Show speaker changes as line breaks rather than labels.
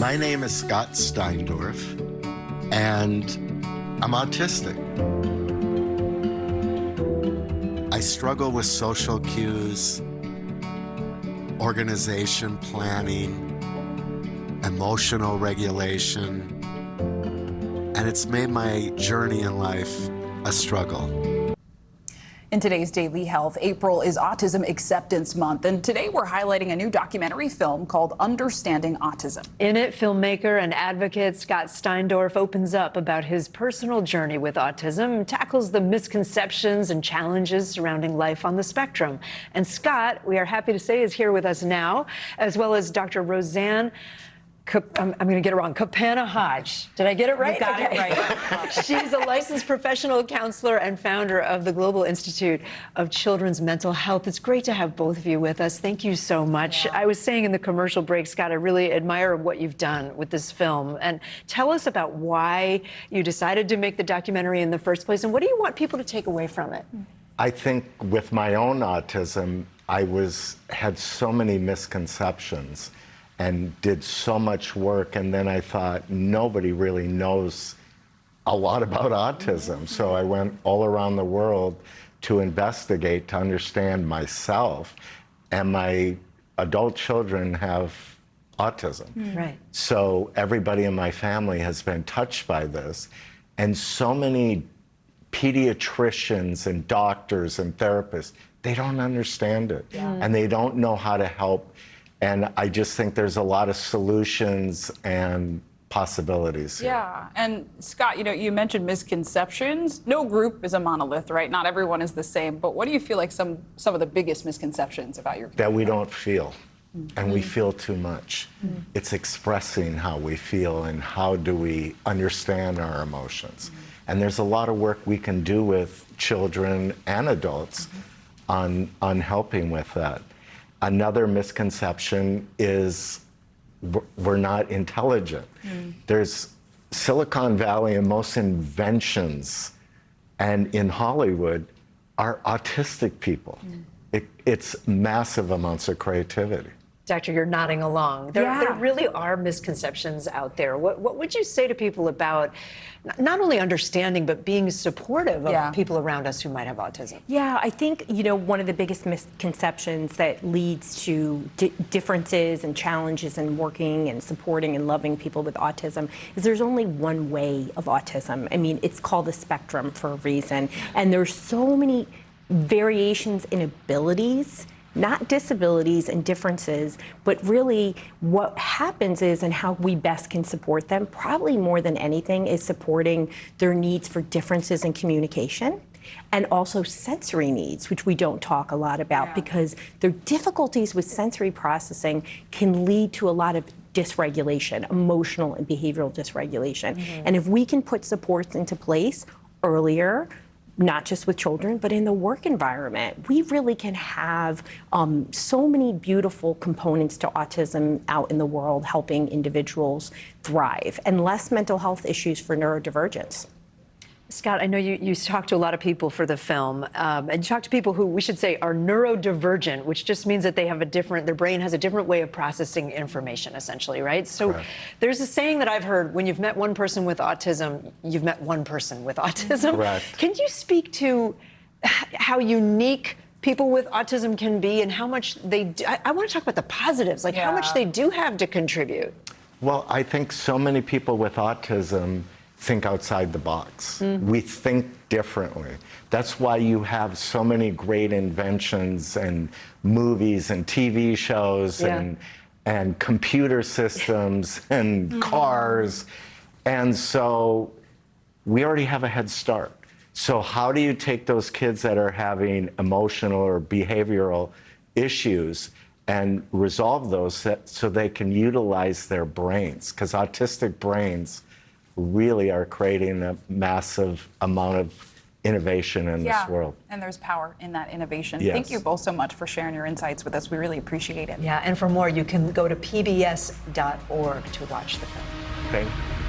My name is Scott Steindorff, and I'm autistic. I struggle with social cues, organization, planning, emotional regulation, and it's made my journey in life a struggle.
In today's Daily Health, April is Autism Acceptance Month, and today we're highlighting a new documentary film called Understanding Autism.
In it, filmmaker and advocate Scott Steindorff opens up about his personal journey with autism, tackles the misconceptions and challenges surrounding life on the spectrum. And Scott, we are happy to say, is here with us now, as well as Dr. Roseann. I'm going to get it wrong. Capanna-Hodge. Did I get it right?
You got it right.
She's a licensed professional counselor and founder of the Global Institute of Children's Mental Health. It's great to have both of you with us. Thank you so much. Yeah. I was saying in the commercial break, Scott, I really admire what you've done with this film. And tell us about why you decided to make the documentary in the first place, and what do you want people to take away from it?
I think with my own autism, I had so many misconceptions and did so much work, and then I thought nobody really knows a lot about autism. So I went all around the world to investigate, to understand myself, and my adult children have autism.
Right.
So everybody in my family has been touched by this, and so many pediatricians and doctors and therapists, they don't understand it, and they don't know how to help. And I just think there's a lot of solutions and possibilities here.
Yeah, and Scott, you mentioned misconceptions. No group is a monolith, right? Not everyone is the same. But what do you feel like some of the biggest misconceptions about your community?
That we don't feel, and we feel too much. It's expressing how we feel and how do we understand our emotions. And there's a lot of work we can do with children and adults on helping with that. Another misconception is we're not intelligent. There's Silicon Valley, and most inventions and in Hollywood are autistic people. It's massive amounts of creativity.
Doctor, you're nodding along. There really are misconceptions out there. What would you say to people about not only understanding, but being supportive of people around us who might have autism?
Yeah, I think, one of the biggest misconceptions that leads to differences and challenges in working and supporting and loving people with autism is there's only one way of autism. I mean, it's called a spectrum for a reason. And there's so many variations in abilities, not disabilities and differences, but really what happens is, and how we best can support them, probably more than anything, is supporting their needs for differences in communication and also sensory needs, which we don't talk a lot about because their difficulties with sensory processing can lead to a lot of dysregulation, emotional and behavioral dysregulation. And if we can put supports into place earlier, not just with children, but in the work environment, we really can have so many beautiful components to autism out in the world, helping individuals thrive, and less mental health issues for neurodivergence.
Scott, I know you talk to a lot of people for the film, and you talk to people who we should say are neurodivergent, which just means that they have their brain has a different way of processing information, essentially, right? So there's a saying that I've heard: when you've met one person with autism, you've met one person with autism.
Correct.
Can you speak to how unique people with autism can be and how much they do? I want to talk about the positives, like how much they do have to contribute.
Well, I think so many people with autism think outside the box. We think differently. That's why you have so many great inventions and movies and TV shows and computer systems and cars. And so we already have a head start. So how do you take those kids that are having emotional or behavioral issues and resolve those so they can utilize their brains? Because autistic brains really are creating a massive amount of innovation in this world.
And there's power in that innovation.
Yes.
Thank you both so much for sharing your insights with us. We really appreciate it.
Yeah, and for more, you can go to pbs.org to watch the film.
Thank you.